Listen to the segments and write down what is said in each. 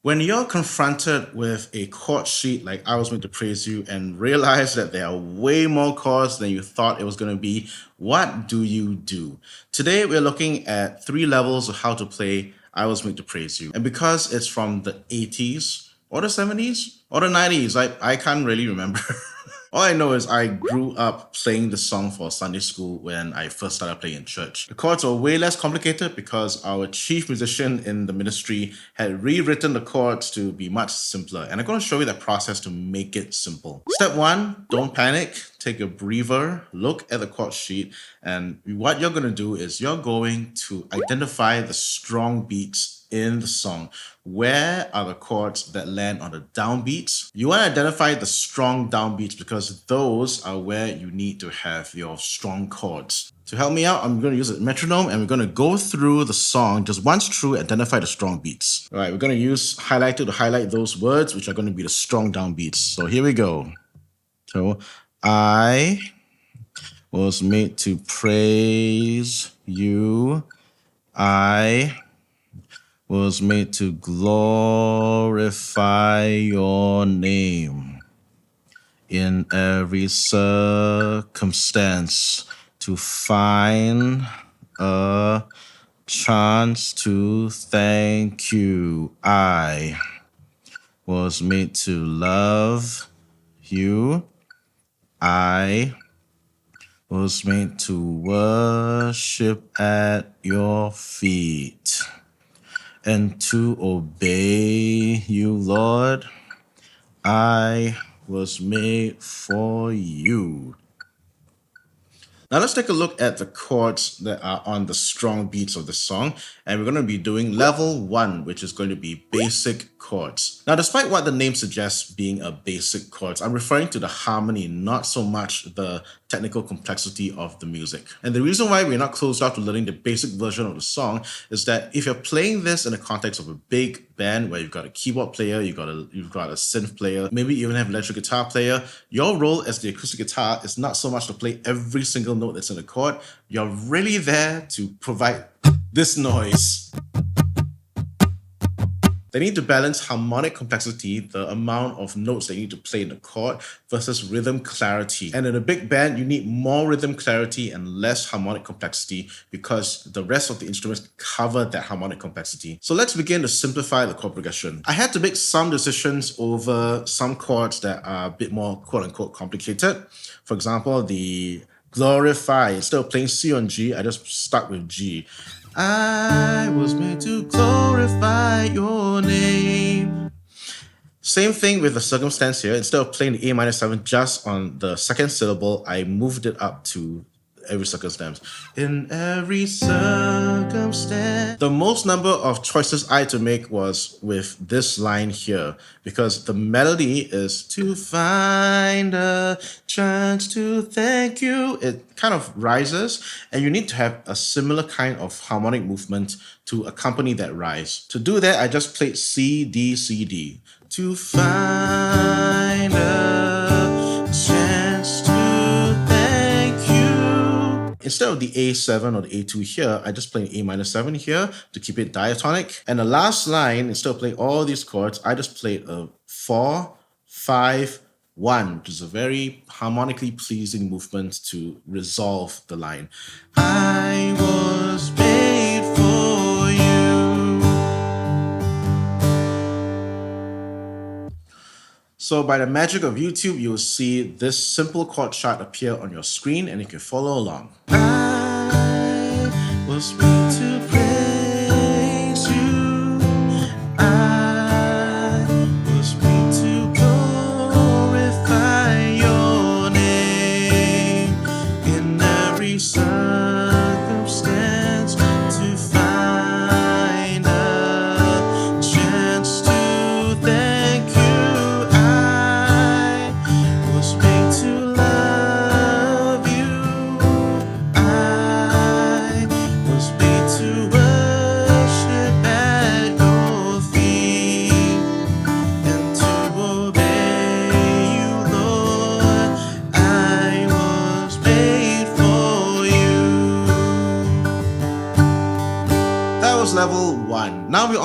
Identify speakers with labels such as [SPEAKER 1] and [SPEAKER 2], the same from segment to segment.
[SPEAKER 1] When you're confronted with a chord sheet like I Was Made to Praise You and realize that there are way more chords than you thought it was going to be, what do you do? Today we're looking at 3 levels of how to play I Was Made to Praise You. And because it's from the 80s or the 70s or the 90s, I can't really remember. All I know is I grew up playing the song for Sunday school when I first started playing in church. The chords are way less complicated because our chief musician in the ministry had rewritten the chords to be much simpler. And I'm going to show you that process to make it simple. Step 1, don't panic. Take a breather, look at the chord sheet, and what you're going to do is you're going to identify the strong beats in the song. Where are the chords that land on the downbeats? You want to identify the strong downbeats because those are where you need to have your strong chords. To help me out, I'm going to use a metronome and we're going to go through the song just once through, identify the strong beats. All right, we're going to use highlighter to highlight those words, which are going to be the strong downbeats. So here we go. So I was made to praise you. I was made to glorify your name in every circumstance, to find a chance to thank you. I was made to love you. I was made to worship at your feet and to obey you, Lord. I was made for you. Now let's take a look at the chords that are on the strong beats of the song, and we're going to be doing level 1, which is going to be basic chords. Now, despite what the name suggests being a basic chords, I'm referring to the harmony, not so much the technical complexity of the music. And the reason why we're not closed off to learning the basic version of the song is that if you're playing this in the context of a big band where you've got a keyboard player, you've got a synth player, maybe you even have an electric guitar player, your role as the acoustic guitar is not so much to play every single note that's in the chord. You're really there to provide this noise. They need to balance harmonic complexity, the amount of notes they need to play in the chord, versus rhythm clarity. And in a big band, you need more rhythm clarity and less harmonic complexity because the rest of the instruments cover that harmonic complexity. So let's begin to simplify the chord progression. I had to make some decisions over some chords that are a bit more quote-unquote complicated. For example, the glorify, instead of playing C on G, I just stuck with G. I was made to glorify your name. Same thing with the circumstance here. Instead of playing the A minor 7 just on the second syllable, I moved it up to every circumstance. In every circumstance. The most number of choices I had to make was with this line here, because the melody is to find a chance to thank you. It kind of rises, and you need to have a similar kind of harmonic movement to accompany that rise. To do that, I just played C, D, C, D. To find a chance to thank you. Instead of the A7 or the A2 here, I just play A minor 7 here to keep it diatonic. And the last line, instead of playing all these chords, I just played a 4, 5, 1, which is a very harmonically pleasing movement to resolve the line. I was made for you. So by the magic of YouTube, you'll see this simple chord chart appear on your screen and you can follow along. I was made to praise you. I was made to glorify your name in every circumstance, to find a chance to thank you. To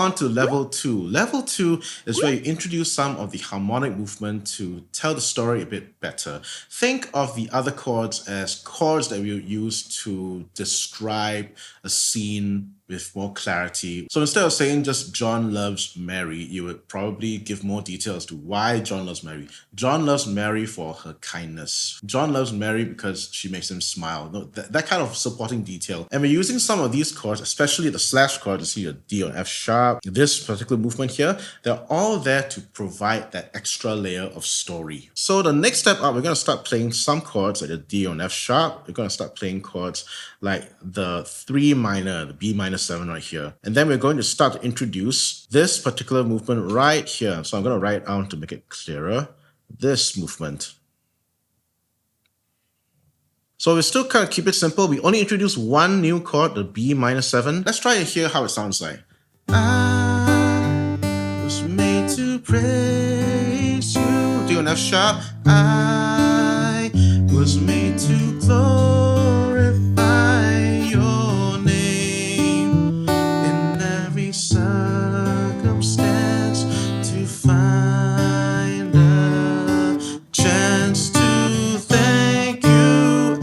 [SPEAKER 1] on to level 2. Level 2 is where you introduce some of the harmonic movement to tell the story a bit better. Think of the other chords as chords that we would use to describe a scene with more clarity. So instead of saying just John loves Mary, you would probably give more detail as to why John loves Mary. John loves Mary for her kindness. John loves Mary because she makes him smile. That kind of supporting detail. And we're using some of these chords, especially the slash chord, to see a D on F sharp, this particular movement here, they're all there to provide that extra layer of story. So the next step up, we're going to start playing some chords like the D on F sharp. We're going to start playing chords like the 3 minor, the B minor 7 right here. And then we're going to start to introduce this particular movement right here. So I'm going to write down to make it clearer, this movement. So we still kind of keep it simple. We only introduce one new chord, the B minor 7. Let's try to hear how it sounds like. I was made to praise you. D on F sharp. I was made to glorify your name in every circumstance, to find a chance to thank you.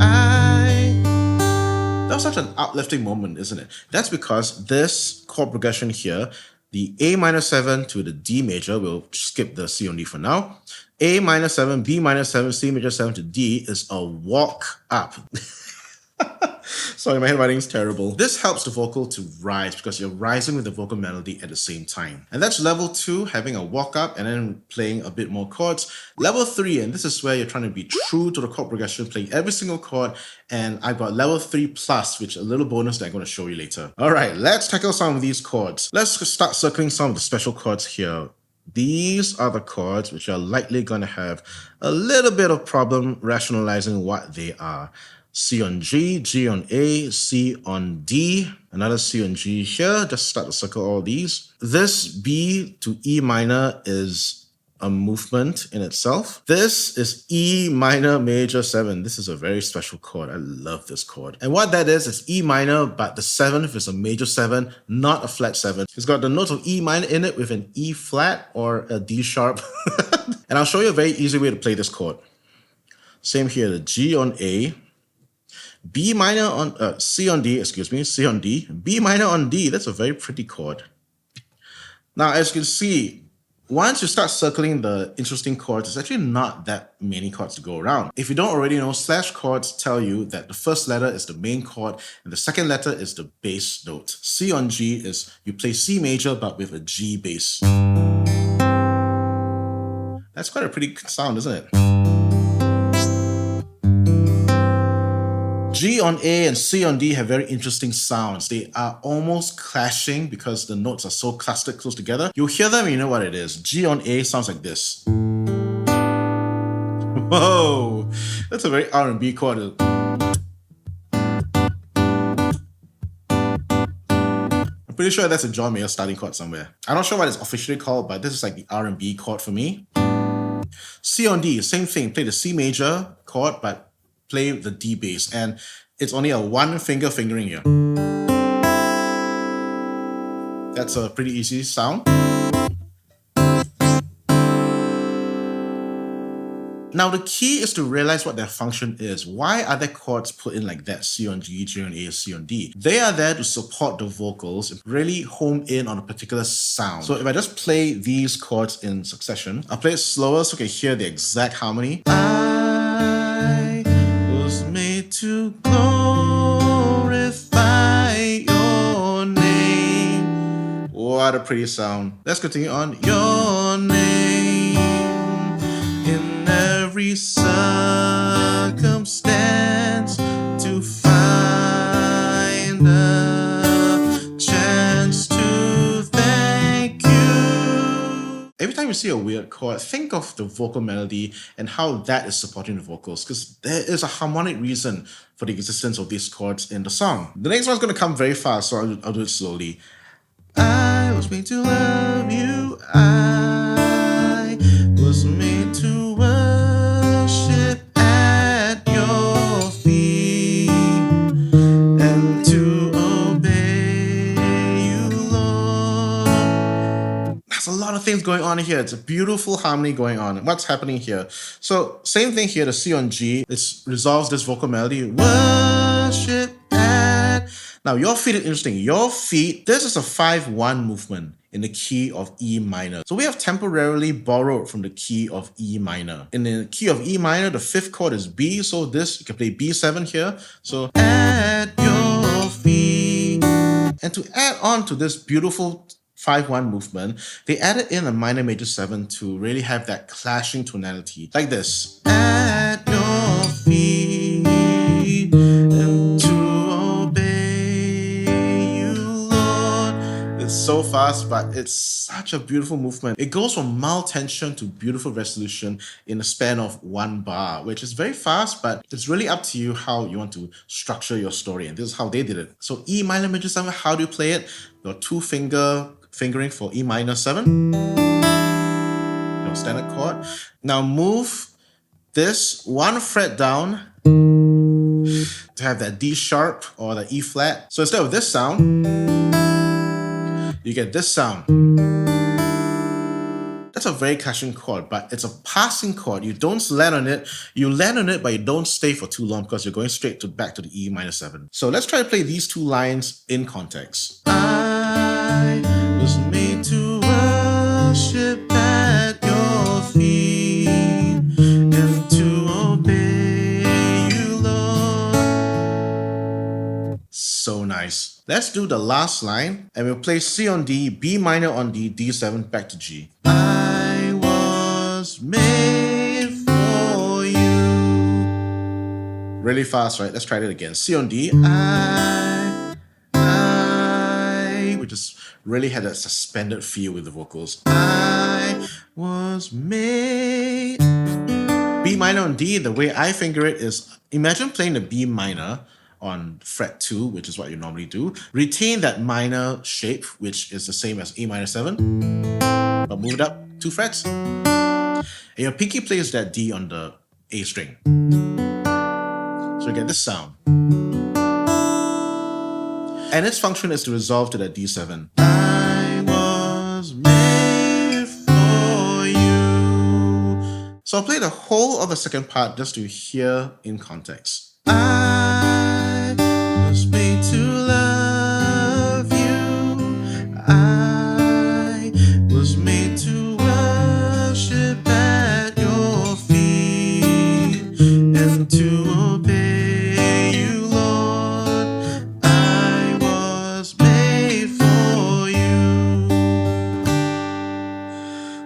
[SPEAKER 1] That was such an uplifting moment, isn't it? That's because this chord progression here, the A minor 7 to the D major, we'll skip the C on D for now. A minor 7, B minor 7, C major 7 to D is a walk up. Sorry, my handwriting is terrible. This helps the vocal to rise because you're rising with the vocal melody at the same time. And that's level 2, having a walk up and then playing a bit more chords. Level 3, and this is where you're trying to be true to the chord progression, playing every single chord. And I've got level 3 plus, which is a little bonus that I'm going to show you later. All right, let's tackle some of these chords. Let's start circling some of the special chords here. These are the chords which are likely going to have a little bit of problem rationalizing what they are. C on G, G on A, C on D, another C on G here. Just start to circle all these. This B to E minor is a movement in itself. This is E minor major 7. This is a very special chord. I love this chord. And what that is E minor, but the 7th is a major 7, not a flat 7. It's got the notes of E minor in it with an E flat or a D sharp. And I'll show you a very easy way to play this chord. Same here, the G on A, B minor on C on D, C on D, B minor on D. That's a very pretty chord. Now, as you can see, once you start circling the interesting chords, there's actually not that many chords to go around. If you don't already know, slash chords tell you that the first letter is the main chord and the second letter is the bass note. C on G is you play C major but with a G bass. That's quite a pretty sound, isn't it? G on A and C on D have very interesting sounds. They are almost clashing because the notes are so clustered close together. You'll hear them and you know what it is. G on A sounds like this. Whoa, that's a very R&B chord. I'm pretty sure that's a John Mayer starting chord somewhere. I'm not sure what it's officially called, but this is like the R&B chord for me. C on D, same thing. Play the C major chord, but play the D bass, and it's only a one finger fingering here. That's a pretty easy sound. Now the key is to realize what their function is. Why are their chords put in like that? C on G, G on A, C on D. They are there to support the vocals and really home in on a particular sound. So if I just play these chords in succession, I'll play it slower so you can hear the exact harmony. I was made to glorify your name. What a pretty sound. Let's continue on. Your name in every circumstance, to find a chance to thank you. Every time you see a weird chord, think of the vocal melody and how that is supporting the vocals, because there is a harmonic reason for the existence of these chords in the song. The next one's going to come very fast, so I'll do it slowly. I was made to love you. I was made to worship at your feet and to obey you, Lord. on here? It's a beautiful harmony going on. What's happening here? So same thing here, the C on G. It resolves this vocal melody. Worship at. Now your feet is interesting. Your feet, this is a 5-1 movement in the key of E minor. So we have temporarily borrowed from the key of E minor. In the key of E minor, the 5th chord is B, so this, you can play B7 here. So at your feet. And to add on to this beautiful 5-1 movement, they added in a minor major 7 to really have that clashing tonality, like this. At your feet, and to obey you, Lord. It's so fast, but it's such a beautiful movement. It goes from mild tension to beautiful resolution in a span of 1 bar, which is very fast, but it's really up to you how you want to structure your story. And this is how they did it. So E minor major 7, how do you play it? Your 2-finger fingering for E minor 7, your standard chord. Now move this 1 fret down to have that D sharp or the E flat. So instead of this sound, you get this sound. That's a very clashing chord, but it's a passing chord. You don't land on it. You land on it, but you don't stay for too long because you're going straight back to the E minor 7. So let's try to play these 2 lines in context. I was made to worship at your feet and to obey you, Lord. So nice. Let's do the last line, and we'll play C on D, B minor on D, D7, back to G. I was made for you. Really fast, right? Let's try it again. C on D. We just really had a suspended feel with the vocals. I was made. B minor on D, the way I finger it is, imagine playing the B minor on fret 2, which is what you normally do. Retain that minor shape, which is the same as E minor 7, but move it up 2 frets. And your pinky plays that D on the A string. So you get this sound. And its function is to resolve to that D7. I was made for you. So I'll play the whole of the second part just to hear in context. I was made to love you. I was made to worship at your feet and to obey you, Lord. I was made for you.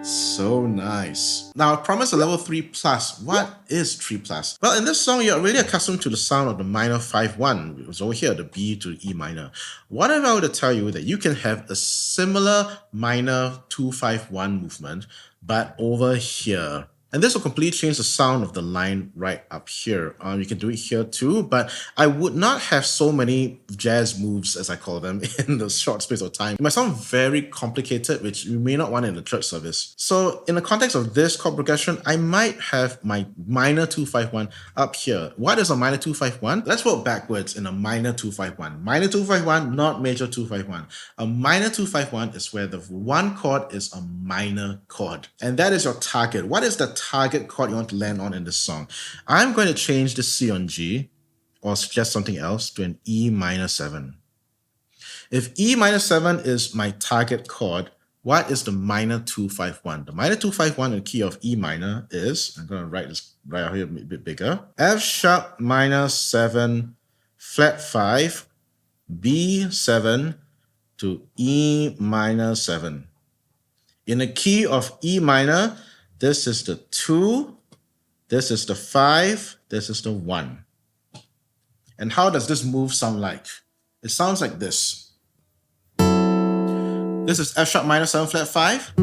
[SPEAKER 1] So nice. Now I promised a level 3 plus. What is 3 plus? Well, in this song, you're really accustomed to the sound of the minor 5-1. It was over here, the B to the E minor. What if I were to tell you that you can have a similar minor 2-5-1 movement, but over here? And this will completely change the sound of the line right up here. You can do it here too, but I would not have so many jazz moves, as I call them, in the short space of time. It might sound very complicated, which you may not want in the church service. So in the context of this chord progression, I might have my minor 2-5-1 up here. What is a minor 2-5-1? Let's work backwards in a minor 2-5-1. Minor 2-5-1, not major 2-5-1. A minor 2-5-1 is where the 1 chord is a minor chord. And that is your target. What is the target chord you want to land on in this song? I'm going to change the C on G, or suggest something else, to an E minor 7. If E minor 7 is my target chord, what is the minor 2-5-1? The minor 2-5-1 in the key of E minor is, I'm going to write this right out here a bit bigger, F sharp minor 7, flat 5, B7 to E minor 7. In the key of E minor, this is the 2, this is the 5, this is the 1. And how does this move sound like? It sounds like this. This is F sharp minor 7 flat 5,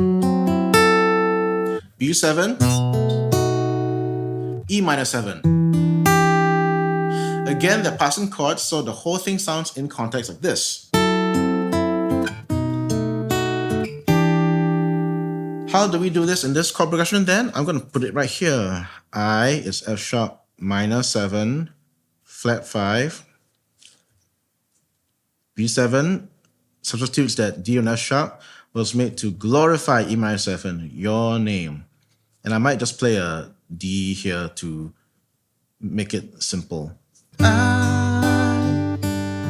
[SPEAKER 1] B7, E minor 7. Again, they're passing chords, so the whole thing sounds in context like this. How do we do this in this chord progression then? I'm going to put it right here. I is F sharp minor 7, flat 5, B7, substitutes that D on F sharp. was made to glorify E minor 7, your name. And I might just play a D here to make it simple. I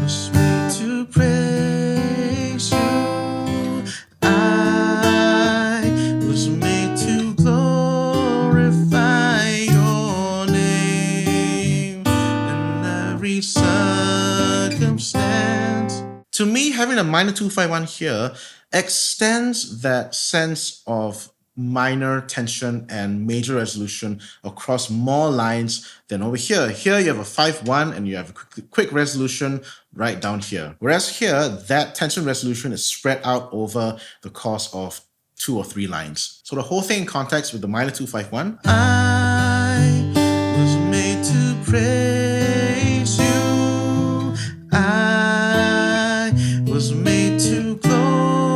[SPEAKER 1] was made to praise you. I was made to glorify your name in every circumstance. To me, having a minor 251 here extends that sense of minor tension and major resolution across more lines than over here. Here you have a 5-1 and you have a quick resolution right down here. Whereas here, that tension resolution is spread out over the course of 2 or 3 lines. So the whole thing in context with the minor 251. I was made to praise you. I was made to glorify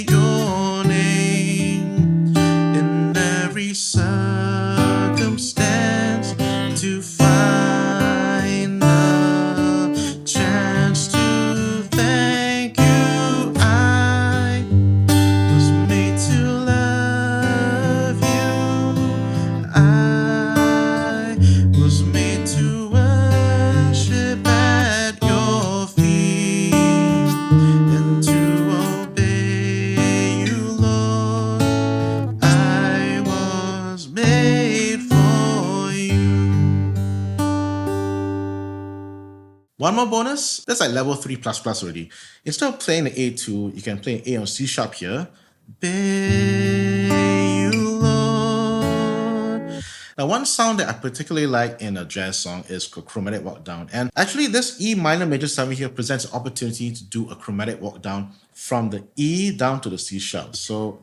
[SPEAKER 1] your name in every circumstance, to find the chance to thank you. I was made to love you. I was made to worship at your feet and to obey you, Lord. I was made for you. One more bonus, that's like level 3++ already. Instead of playing the A2, you can play A on C sharp here. Obey you, Lord. Now, one sound that I particularly like in a jazz song is a chromatic walk down. And actually, this E minor major 7 here presents an opportunity to do a chromatic walk down from the E down to the C sharp. So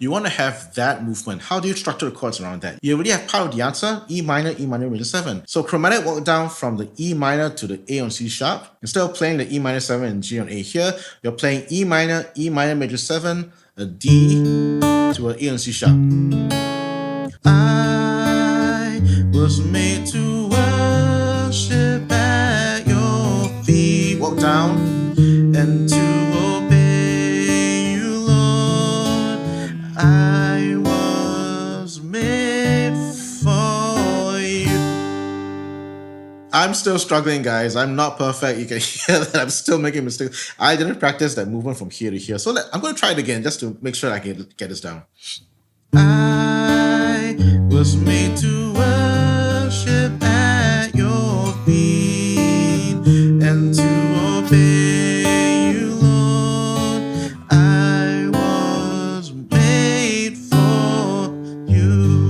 [SPEAKER 1] you want to have that movement. How do you structure the chords around that? You already have part of the answer, E minor major 7. So chromatic walk down from the E minor to the A on C sharp. Instead of playing the E minor 7 and G on A here, you're playing E minor major 7, a D to an A on C sharp. I was made to worship at your feet. Walk down and to obey you, Lord. I was made for you. I'm still struggling, guys. I'm not perfect. You can hear that I'm still making mistakes. I didn't practice that movement from here to here. So I'm going to try it again just to make sure I can get this down. I was made to worship at your feet and to obey you, Lord. I was made for you.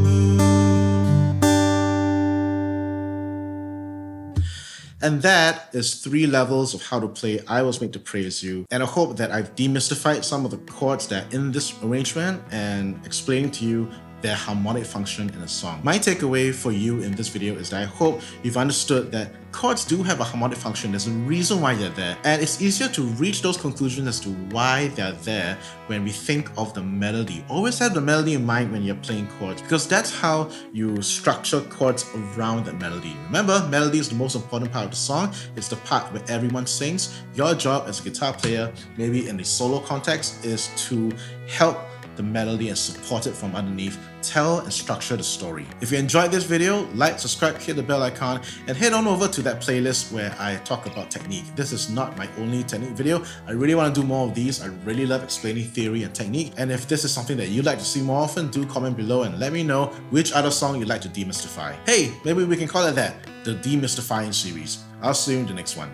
[SPEAKER 1] And that is 3 levels of how to play I Was Made to Praise You. And I hope that I've demystified some of the chords that are in this arrangement and explaining to you their harmonic function in a song. My takeaway for you in this video is that I hope you've understood that chords do have a harmonic function. There's a reason why they're there, and it's easier to reach those conclusions as to why they're there when we think of the melody. Always have the melody in mind when you're playing chords, because that's how you structure chords around that melody. Remember, melody is the most important part of the song. It's the part where everyone sings. Your job as a guitar player, maybe in the solo context, is to help the melody and support it from underneath, tell and structure the story. If you enjoyed this video, like, subscribe, hit the bell icon, and head on over to that playlist where I talk about technique. This is not my only technique video. I really want to do more of these. I really love explaining theory and technique. And if this is something that you'd like to see more often, do comment below and let me know which other song you'd like to demystify. Hey, maybe we can call it that, the Demystifying series. I'll see you in the next one.